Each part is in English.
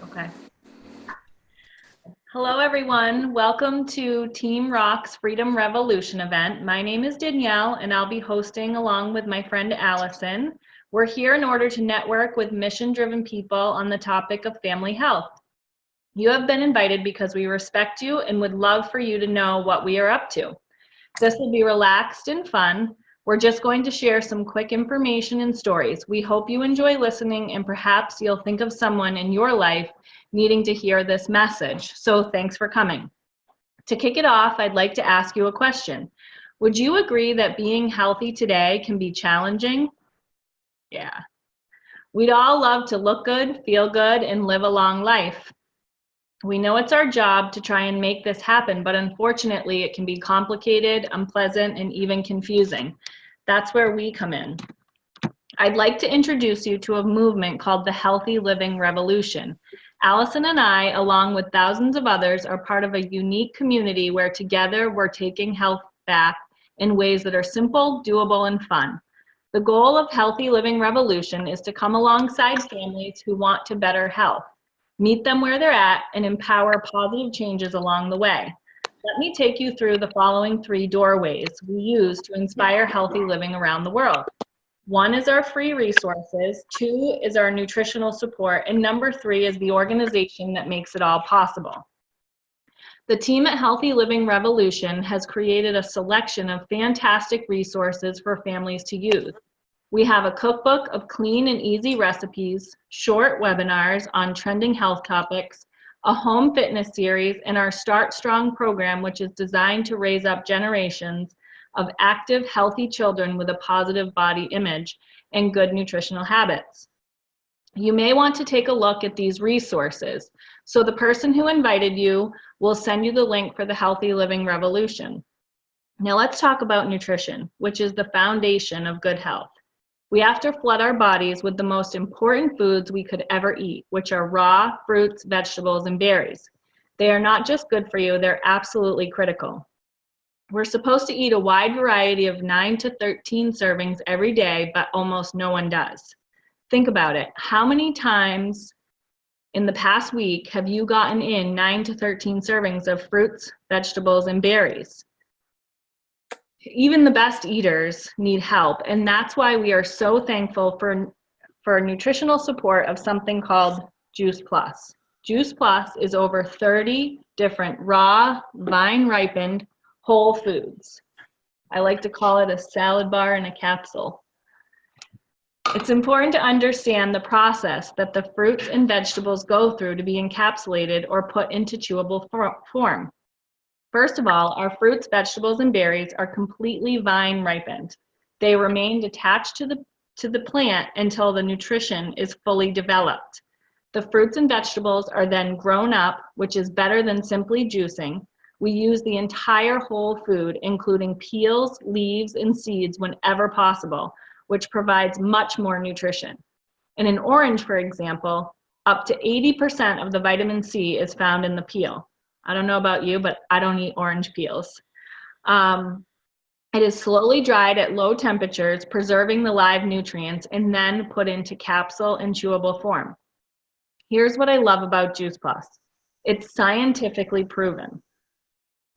Okay. Hello, everyone. Welcome to Team Rock's Freedom Revolution event. My name is Danielle, and I'll be hosting along with my friend Alison. We're here in order to network with mission-driven people on the topic of family health. You have been invited because we respect you and would love for you to know what we are up to. This will be relaxed and fun. We're just going to share some quick information and stories. We hope you enjoy listening, and perhaps you'll think of someone in your life needing to hear this message. So thanks for coming. To kick it off, I'd like to ask you a question. Would you agree that being healthy today can be challenging? Yeah. We'd all love to look good, feel good, and live a long life. We know it's our job to try and make this happen, but unfortunately it can be complicated, unpleasant, and even confusing. That's where we come in. I'd like to introduce you to a movement called the Healthy Living Revolution. Alison and I, along with thousands of others, are part of a unique community where together we're taking health back in ways that are simple, doable, and fun. The goal of Healthy Living Revolution is to come alongside families who want to better health, meet them where they're at, and empower positive changes along the way. Let me take you through the following 3 doorways we use to inspire healthy living around the world. 1 is our free resources, 2 is our nutritional support, and number 3 is the organization that makes it all possible. The team at Healthy Living Revolution has created a selection of fantastic resources for families to use. We have a cookbook of clean and easy recipes, short webinars on trending health topics, a home fitness series, and our Start Strong program, which is designed to raise up generations of active, healthy children with a positive body image and good nutritional habits. You may want to take a look at these resources. So the person who invited you will send you the link for the Healthy Living Revolution. Now let's talk about nutrition, which is the foundation of good health. We have to flood our bodies with the most important foods we could ever eat, which are raw fruits, vegetables, and berries. They are not just good for you, they're absolutely critical. We're supposed to eat a wide variety of 9 to 13 servings every day, but almost no one does. Think about it. How many times in the past week have you gotten in 9 to 13 servings of fruits, vegetables, and berries? Even the best eaters need help, and that's why we are so thankful for nutritional support of something called Juice Plus. Juice Plus is over 30 different raw, vine-ripened whole foods. I like to call it a salad bar in a capsule. It's important to understand the process that the fruits and vegetables go through to be encapsulated or put into chewable form. First of all, our fruits, vegetables, and berries are completely vine ripened. They remain attached to the plant until the nutrition is fully developed. The fruits and vegetables are then grown up, which is better than simply juicing. We use the entire whole food, including peels, leaves, and seeds whenever possible, which provides much more nutrition. In an orange, for example, up to 80% of the vitamin C is found in the peel. I don't know about you, but I don't eat orange peels. It is slowly dried at low temperatures, preserving the live nutrients, and then put into capsule and chewable form. Here's what I love about Juice Plus. It's scientifically proven.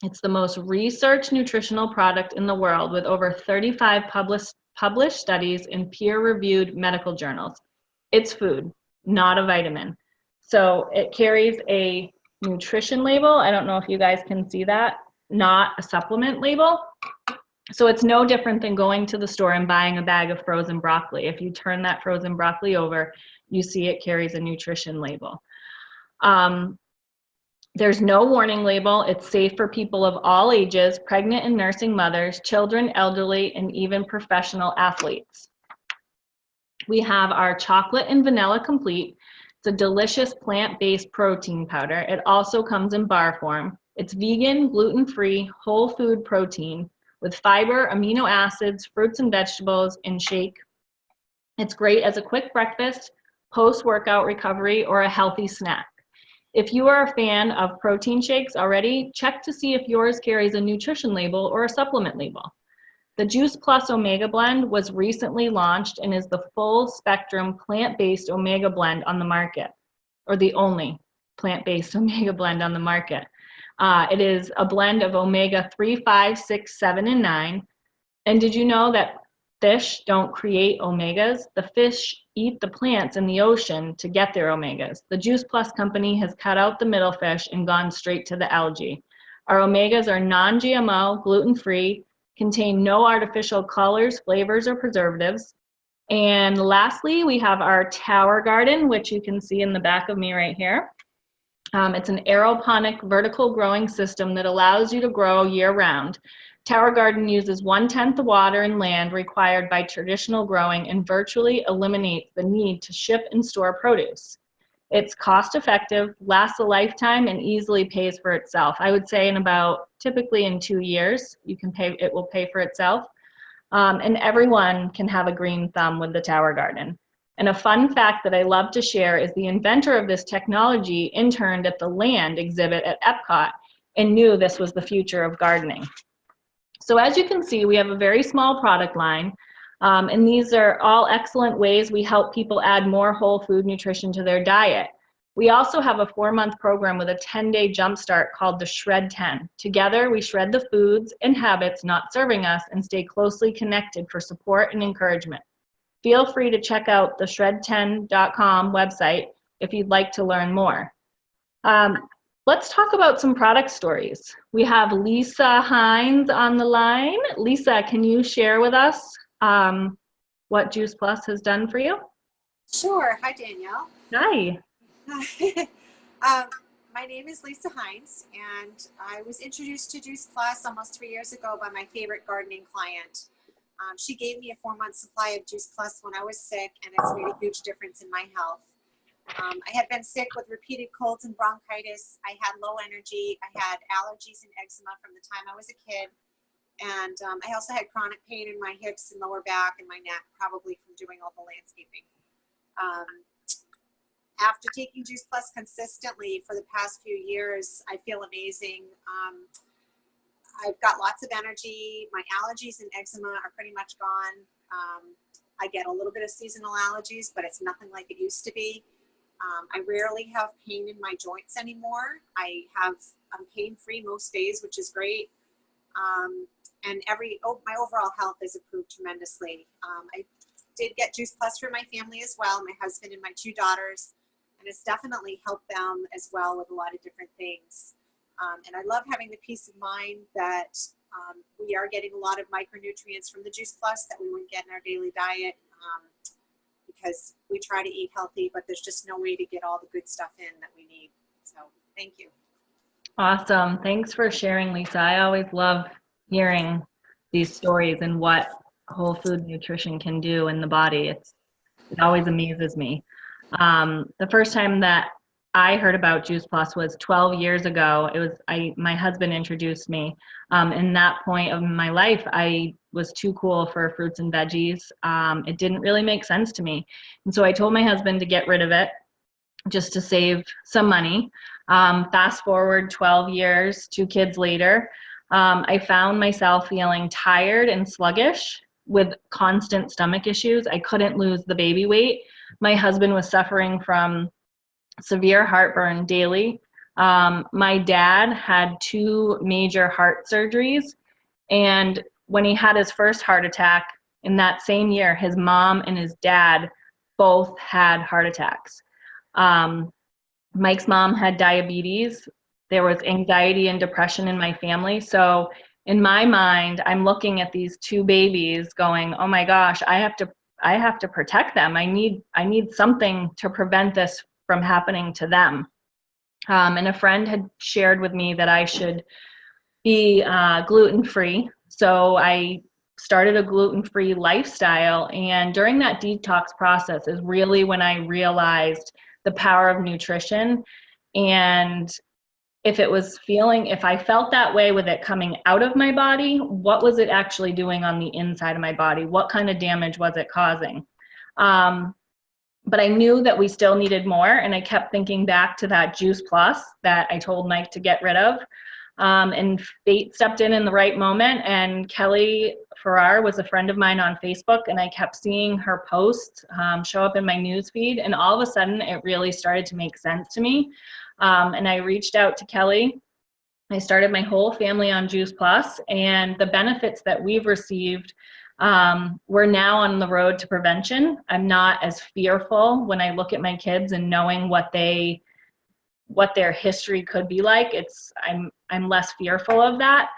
It's the most researched nutritional product in the world with over 35 published studies in peer-reviewed medical journals. It's food, not a vitamin. So it carries a nutrition label. I don't know if you guys can see that, not a supplement label. So it's no different than going to the store and buying a bag of frozen broccoli. If you turn that frozen broccoli over, you see it carries a nutrition label. There's no warning label. It's safe for people of all ages, pregnant and nursing mothers, children, elderly, and even professional athletes. We have our chocolate and vanilla complete. It's a delicious plant-based protein powder. It also comes in bar form. It's vegan, gluten-free, whole food protein with fiber, amino acids, fruits and vegetables, and shake. It's great as a quick breakfast, post-workout recovery, or a healthy snack. If you are a fan of protein shakes already, check to see if yours carries a nutrition label or a supplement label. The Juice Plus Omega Blend was recently launched and is the full spectrum plant-based Omega Blend on the market. or the only plant-based omega blend on the market. It is a blend of omega 3, 5, 6, 7, and 9. And did you know that fish don't create omegas? The fish eat the plants in the ocean to get their omegas. The Juice Plus company has cut out the middle fish and gone straight to the algae. Our omegas are non-GMO, gluten-free, contain no artificial colors, flavors, or preservatives. And lastly, we have our Tower Garden, which you can see in the back of me right here. It's an aeroponic vertical growing system that allows you to grow year-round. Tower Garden uses 1/10 the water and land required by traditional growing and virtually eliminates the need to ship and store produce. It's cost-effective, lasts a lifetime, and easily pays for itself. I would say typically in 2 years, it will pay for itself. And everyone can have a green thumb with the Tower Garden. And a fun fact that I love to share is the inventor of this technology interned at the land exhibit at Epcot and knew this was the future of gardening. So as you can see, we have a very small product line, and these are all excellent ways we help people add more whole food nutrition to their diet. We also have a 4-month program with a 10-day jumpstart called the Shred 10. Together, we shred the foods and habits not serving us and stay closely connected for support and encouragement. Feel free to check out the shred10.com website if you'd like to learn more. Let's talk about some product stories. We have Lisa Hines on the line. Lisa, can you share with us what Juice Plus has done for you? Sure. Hi, Danielle. Hi. My name is Lisa Hines, and I was introduced to Juice Plus almost 3 years ago by my favorite gardening client. She gave me a 4-month supply of Juice Plus when I was sick, and it's made a huge difference in my health. I had been sick with repeated colds and bronchitis. I had low energy. I had allergies and eczema from the time I was a kid. And I also had chronic pain in my hips and lower back and my neck, probably from doing all the landscaping. After taking Juice Plus consistently for the past few years, I feel amazing. I've got lots of energy. My allergies and eczema are pretty much gone. I get a little bit of seasonal allergies, but it's nothing like it used to be. I rarely have pain in my joints anymore. I'm pain-free most days, which is great. And my overall health has improved tremendously. I did get Juice Plus for my family as well, my husband and my 2 daughters, and it's definitely helped them as well with a lot of different things. And I love having the peace of mind that we are getting a lot of micronutrients from the Juice Plus that we wouldn't get in our daily diet, because we try to eat healthy, but there's just no way to get all the good stuff in that we need. So thank you. Awesome. Thanks for sharing, Lisa. I always love hearing these stories and what whole food nutrition can do in the body. It always amazes me. The first time that I heard about Juice Plus was 12 years ago. My husband introduced me. In that point of my life, I was too cool for fruits and veggies. It didn't really make sense to me. And so I told my husband to get rid of it just to save some money. Fast forward 12 years, 2 kids later, I found myself feeling tired and sluggish with constant stomach issues. I couldn't lose the baby weight. My husband was suffering from severe heartburn daily. My dad had 2 major heart surgeries, and when he had his first heart attack in that same year, his mom and his dad both had heart attacks. Mike's mom had diabetes. There was anxiety and depression in my family. So in my mind, I'm looking at these 2 babies going, oh my gosh, I have to protect them. I need something to prevent this from happening to them. And a friend had shared with me that I should be gluten-free. So I started a gluten-free lifestyle. And during that detox process is really when I realized the power of nutrition. And if I felt that way with it coming out of my body, what was it actually doing on the inside of my body? What kind of damage was it causing? But I knew that we still needed more, and I kept thinking back to that Juice Plus that I told Mike to get rid of. And fate stepped in the right moment, and Kelly Farrar was a friend of mine on Facebook, and I kept seeing her posts show up in my newsfeed, and all of a sudden it really started to make sense to me. And I reached out to Kelly. I started my whole family on Juice Plus, and the benefits that we've received, we're now on the road to prevention. I'm not as fearful when I look at my kids and knowing what their history could be like. I'm less fearful of that.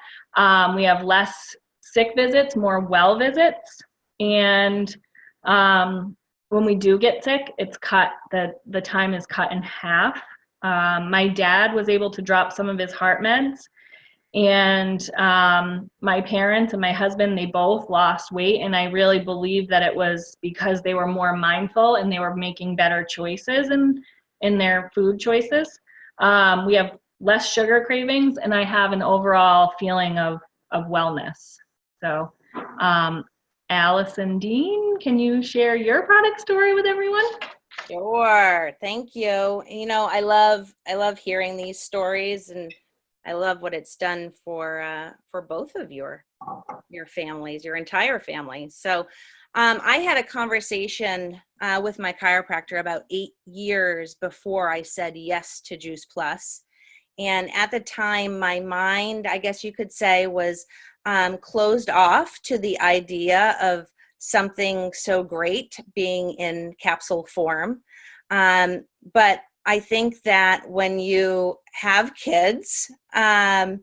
We have less sick visits, more well visits, and when we do get sick, it's cut. The time is cut in half. My dad was able to drop some of his heart meds, and my parents and my husband, they both lost weight, and I really believe that it was because they were more mindful and they were making better choices in their food choices. We have less sugar cravings, and I have an overall feeling of wellness. So, Alison Dean, can you share your product story with everyone? Sure. Thank you. You know, I love hearing these stories, and I love what it's done for both of your families, your entire family. So, I had a conversation with my chiropractor about 8 years before I said yes to Juice Plus. And at the time, my mind, I guess you could say, was closed off to the idea of something so great being in capsule form. But I think that when you have kids, and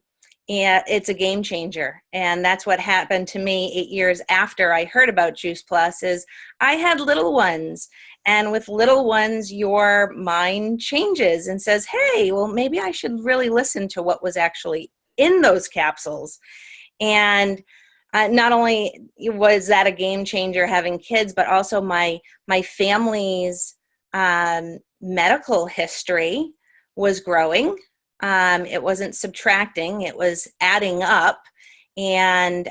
it's a game changer. And that's what happened to me 8 years after I heard about Juice Plus. Is I had little ones, and with little ones, your mind changes and says, hey, well, maybe I should really listen to what was actually in those capsules. And not only was that a game changer having kids, but also my family's medical history was growing. It wasn't subtracting, it was adding up. And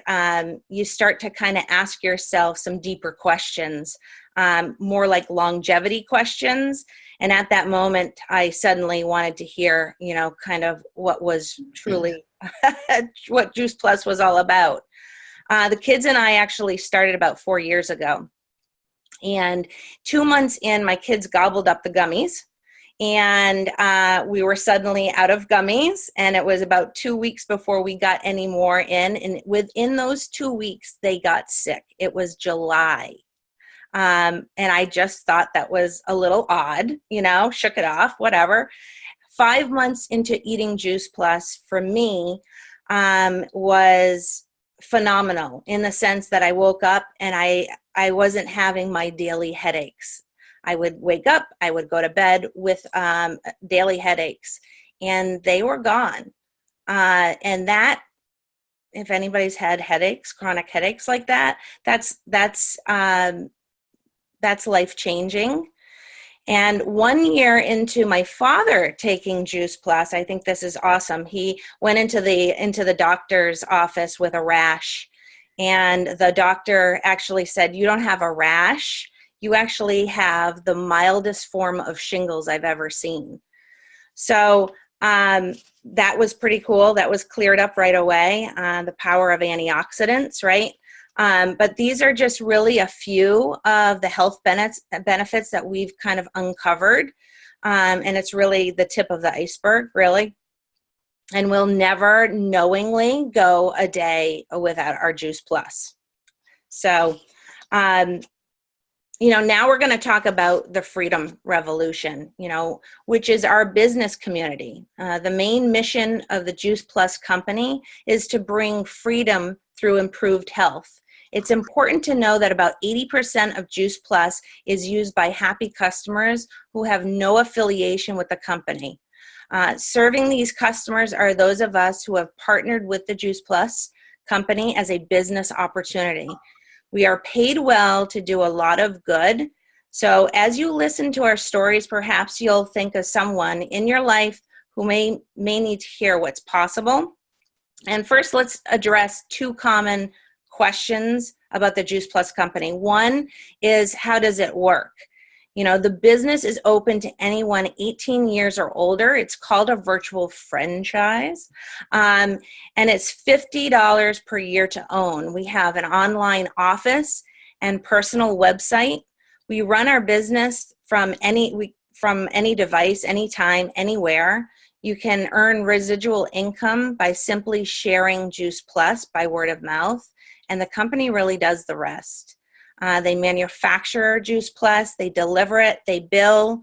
you start to kind of ask yourself some deeper questions, more like longevity questions. And at that moment, I suddenly wanted to hear, you know, kind of what was truly what Juice Plus was all about. The kids and I actually started about 4 years ago. And 2 months in, my kids gobbled up the gummies. And we were suddenly out of gummies, and it was about 2 weeks before we got any more in. And within those 2 weeks, they got sick. It was July. And I just thought that was a little odd, you know, shook it off, whatever. 5 months into eating Juice Plus for me was phenomenal in the sense that I woke up and I wasn't having my daily headaches. I would wake up, I would go to bed with daily headaches, and they were gone. And that, if anybody's had headaches, chronic headaches like that, that's life-changing. And 1 year into my father taking Juice Plus, I think this is awesome. He went into the doctor's office with a rash, and the doctor actually said, "You don't have a rash. You actually have the mildest form of shingles I've ever seen." So that was pretty cool. That was cleared up right away. The power of antioxidants, right? But these are just really a few of the health benefits that we've kind of uncovered. And it's really the tip of the iceberg, really. And we'll never knowingly go a day without our Juice Plus. So, you know, now we're going to talk about the Freedom Revolution, you know, which is our business community. The main mission of the Juice Plus company is to bring freedom through improved health. It's important to know that about 80% of Juice Plus is used by happy customers who have no affiliation with the company. Serving these customers are those of us who have partnered with the Juice Plus company as a business opportunity. We are paid well to do a lot of good. So as you listen to our stories, perhaps you'll think of someone in your life who may need to hear what's possible. And first, let's address two common questions about the Juice Plus company. One is, how does it work? You know, the business is open to anyone 18 years or older. It's called a virtual franchise. And it's $50 per year to own. We have an online office and personal website. We run our business from any device, anytime, anywhere. You can earn residual income by simply sharing Juice Plus by word of mouth, and the company really does the rest. They manufacture Juice Plus, they deliver it, they bill,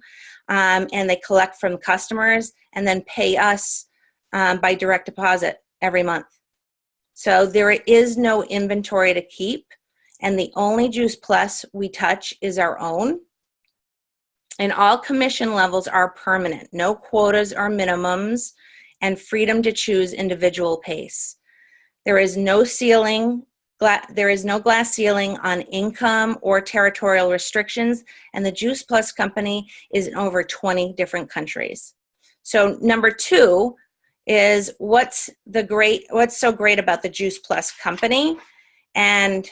and they collect from customers and then pay us by direct deposit every month. So there is no inventory to keep, and the only Juice Plus we touch is our own. And all commission levels are permanent, no quotas or minimums, and freedom to choose individual pace. There is no ceiling. There is no glass ceiling on income or territorial restrictions, and the Juice Plus company is in over 20 different countries. So number 2 is what's so great about the Juice Plus company. And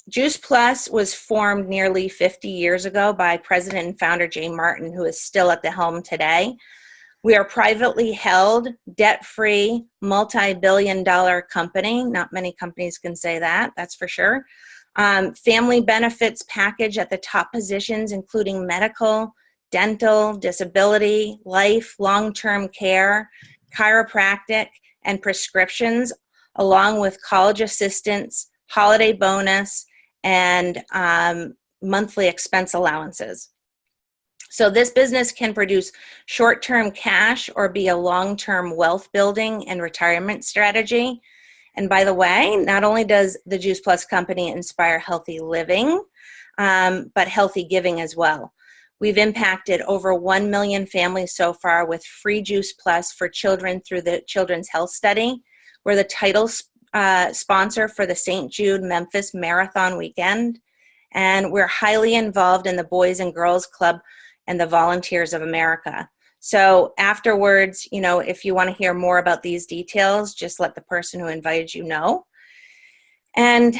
Juice Plus was formed nearly 50 years ago by President and founder Jay Martin, who is still at the helm today. We are privately held, debt-free, multi-billion-dollar company. Not many companies can say that, that's for sure. Family benefits package at the top positions, including medical, dental, disability, life, long-term care, chiropractic, and prescriptions, along with college assistance, holiday bonus, and monthly expense allowances. So this business can produce short-term cash or be a long-term wealth building and retirement strategy. And by the way, not only does the Juice Plus company inspire healthy living, but healthy giving as well. We've impacted over 1 million families so far with free Juice Plus for children through the Children's Health Study. We're the title sponsor for the St. Jude Memphis Marathon weekend, and we're highly involved in the Boys and Girls Club and the Volunteers of America. So afterwards, you know, if you want to hear more about these details, just let the person who invited you know. And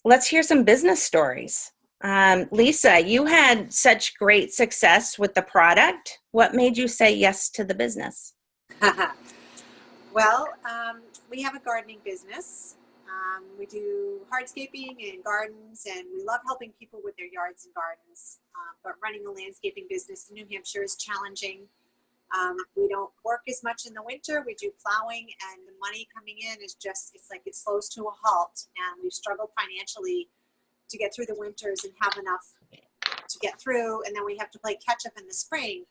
let's hear some business stories. Lisa, you had such great success with the product. What made you say yes to the business? Well, we have a gardening business. We do hardscaping and gardens, and we love helping people with their yards and gardens. But running a landscaping business in New Hampshire is challenging. We don't work as much in the winter. We do plowing, and the money coming in is just, it's like it slows to a halt. And we've struggled financially to get through the winters and have enough to get through. And then we have to play catch up in the spring.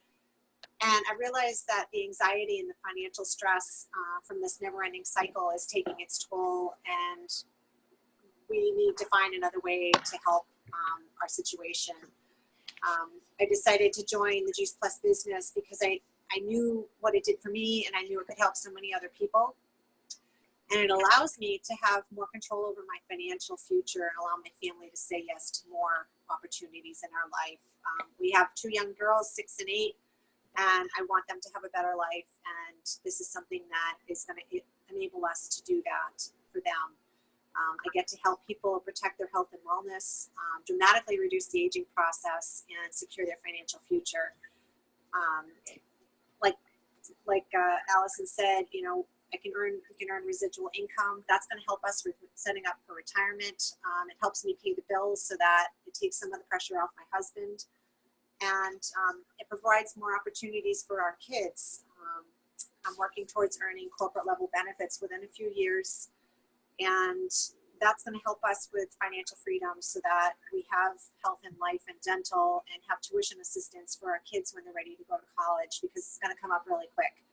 And I realized that the anxiety and the financial stress from this never-ending cycle is taking its toll, and we need to find another way to help our situation. I decided to join the Juice Plus business because I knew what it did for me, and I knew it could help so many other people. And it allows me to have more control over my financial future and allow my family to say yes to more opportunities in our life. We have 2 young girls, 6 and 8. And I want them to have a better life, and this is something that is going to enable us to do that for them. I get to help people protect their health and wellness, dramatically reduce the aging process, and secure their financial future. Like Alison said, you know, we can earn residual income. That's going to help us with setting up for retirement. It helps me pay the bills so that it takes some of the pressure off my husband. And it provides more opportunities for our kids. I'm working towards earning corporate level benefits within a few years, and that's going to help us with financial freedom so that we have health and life and dental and have tuition assistance for our kids when they're ready to go to college, because it's going to come up really quick.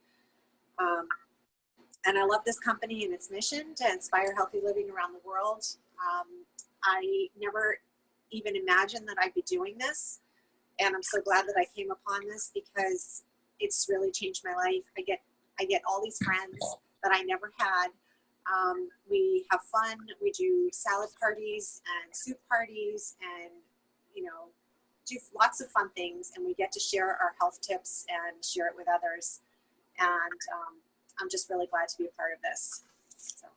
And I love this company and its mission to inspire healthy living around the world. I never even imagined that I'd be doing this. And I'm so glad that I came upon this because it's really changed my life. I get all these friends that I never had. We have fun. We do salad parties and soup parties, and you know, do lots of fun things. And we get to share our health tips and share it with others. And I'm just really glad to be a part of this. So.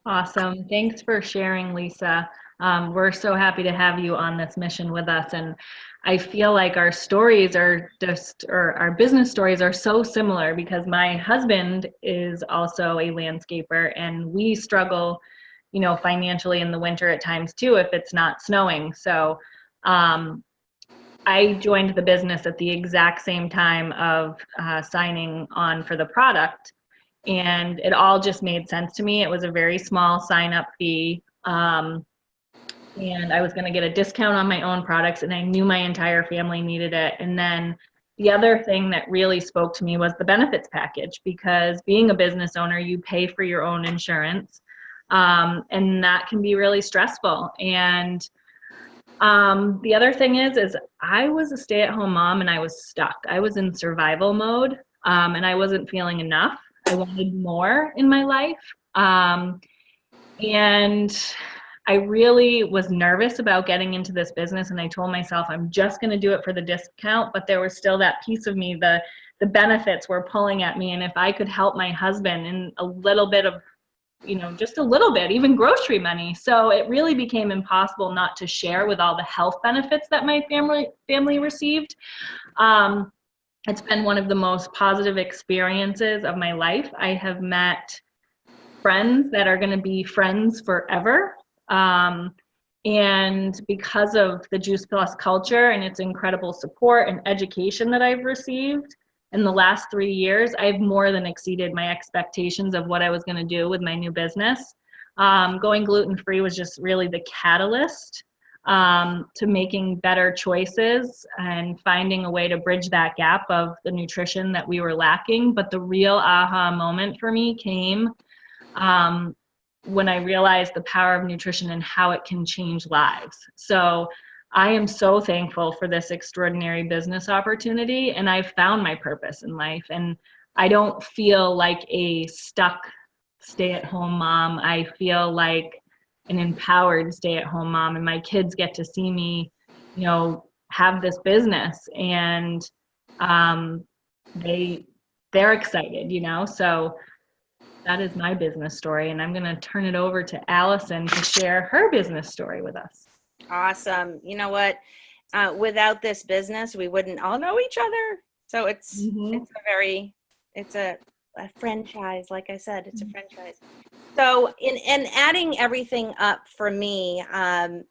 Awesome. Thanks for sharing, Lisa. We're so happy to have you on this mission with us. And I feel like our stories are or our business stories are so similar because my husband is also a landscaper and we struggle, financially in the winter at times too, if it's not snowing. So, I joined the business at the exact same time of signing on for the product, and it all just made sense to me. It was a very small sign-up fee, and I was going to get a discount on my own products, and I knew my entire family needed it. And then the other thing that really spoke to me was the benefits package, because being a business owner, you pay for your own insurance, and that can be really stressful. And the other thing is I was a stay-at-home mom and I was stuck. I was in survival mode, and I wasn't feeling enough. I wanted more in my life. And I really was nervous about getting into this business, and I told myself I'm just going to do it for the discount, but there was still that piece of me, the benefits were pulling at me, and if I could help my husband in a little bit of, just a little bit, even grocery money. So it really became impossible not to share with all the health benefits that my family received. It's been one of the most positive experiences of my life. I have met friends that are going to be friends forever. And because of the Juice Plus culture and its incredible support and education that I've received in the last 3 years, I've more than exceeded my expectations of what I was going to do with my new business. Going gluten-free was just really the catalyst to making better choices and finding a way to bridge that gap of the nutrition that we were lacking. But the real aha moment for me came when I realized the power of nutrition and how it can change lives. So I am so thankful for this extraordinary business opportunity, and I've found my purpose in life. And I don't feel like a stuck stay-at-home mom. I feel like an empowered stay-at-home mom, and my kids get to see me, have this business, and they're excited, So that is my business story, and I'm going to turn it over to Alison to share her business story with us. Awesome. You know what? Without this business, we wouldn't all know each other. So it's a franchise. Like I said, it's a franchise. So in adding everything up for me, I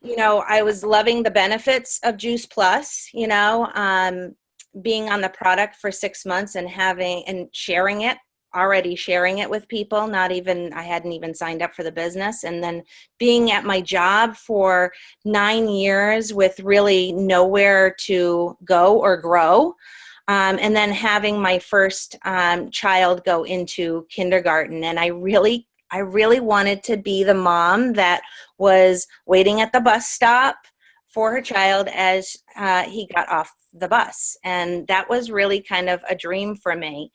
was loving the benefits of Juice Plus, being on the product for 6 months and sharing it with people. I hadn't even signed up for the business. And then being at my job for 9 years with really nowhere to go or grow. And then having my first child go into kindergarten. And I really wanted to be the mom that was waiting at the bus stop for her child as he got off the bus. And that was really kind of a dream for me.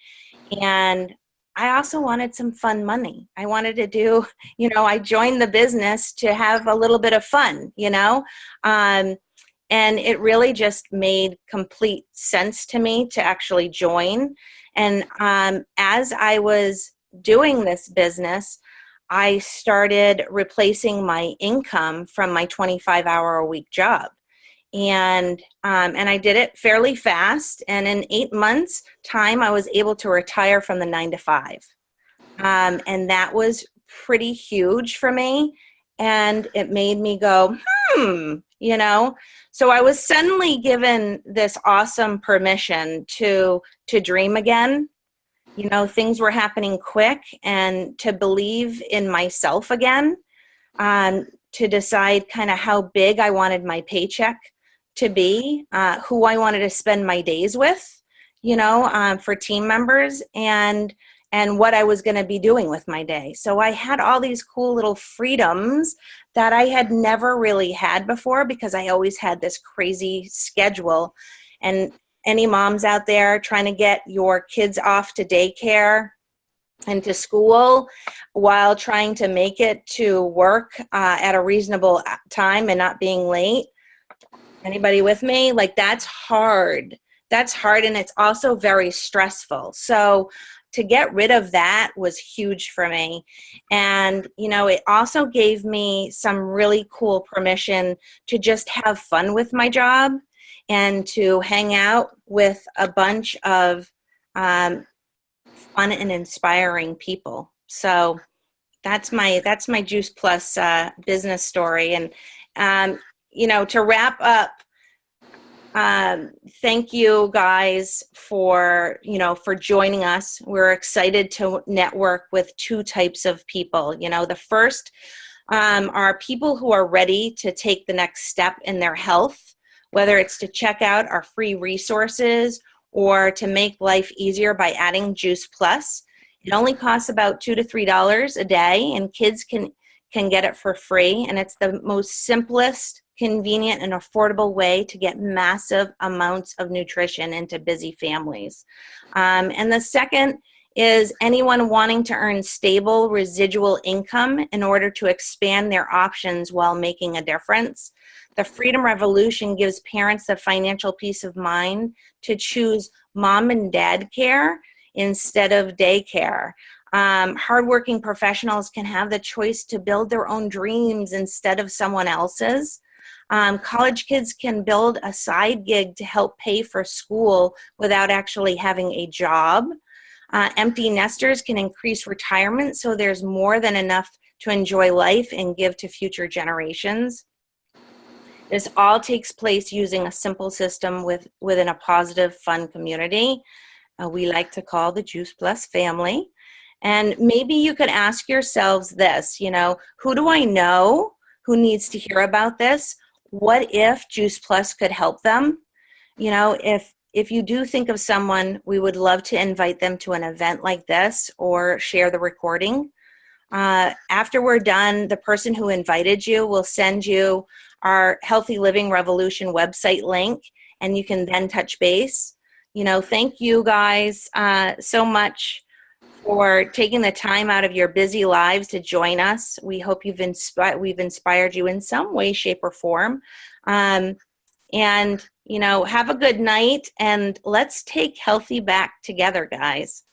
And I also wanted some fun money. I wanted to do, I joined the business to have a little bit of fun, and it really just made complete sense to me to actually join. And as I was doing this business, I started replacing my income from my 25-hour-a-week job. And I did it fairly fast. And in 8 months' time, I was able to retire from the 9-to-5. And that was pretty huge for me. And it made me go, So I was suddenly given this awesome permission to dream again. Things were happening quick, and to believe in myself again, to decide kind of how big I wanted my paycheck to be, who I wanted to spend my days with, for team members, and what I was going to be doing with my day. So I had all these cool little freedoms that I had never really had before, because I always had this crazy schedule. And any moms out there trying to get your kids off to daycare and to school while trying to make it to work at a reasonable time and not being late. Anybody with me? Like, that's hard. That's hard, and it's also very stressful. So to get rid of that was huge for me. And, you know, it also gave me some really cool permission to just have fun with my job and to hang out with a bunch of fun and inspiring people. So that's my Juice Plus business story. And you know, to wrap up, thank you guys for joining us. We're excited to network with two types of people. You know, the first are people who are ready to take the next step in their health, whether it's to check out our free resources or to make life easier by adding Juice Plus. It only costs about $2 to $3 a day, and kids can get it for free. And it's the most simplest, convenient, and affordable way to get massive amounts of nutrition into busy families. And the second is anyone wanting to earn stable residual income in order to expand their options while making a difference. The Freedom Revolution gives parents the financial peace of mind to choose mom and dad care instead of daycare. Hardworking professionals can have the choice to build their own dreams instead of someone else's. College kids can build a side gig to help pay for school without actually having a job. Empty nesters can increase retirement so there's more than enough to enjoy life and give to future generations. This all takes place using a simple system within a positive, fun community we like to call the Juice Plus family. And maybe you could ask yourselves this, you know, who do I know who needs to hear about this? What if Juice Plus could help them? You know, if you do think of someone, we would love to invite them to an event like this or share the recording. After we're done, the person who invited you will send you our Healthy Living Revolution website link, and you can then touch base. You know, thank you guys so much for taking the time out of your busy lives to join us. We hope we've inspired you in some way, shape, or form. And, you know, have a good night, and let's take healthy back together, guys.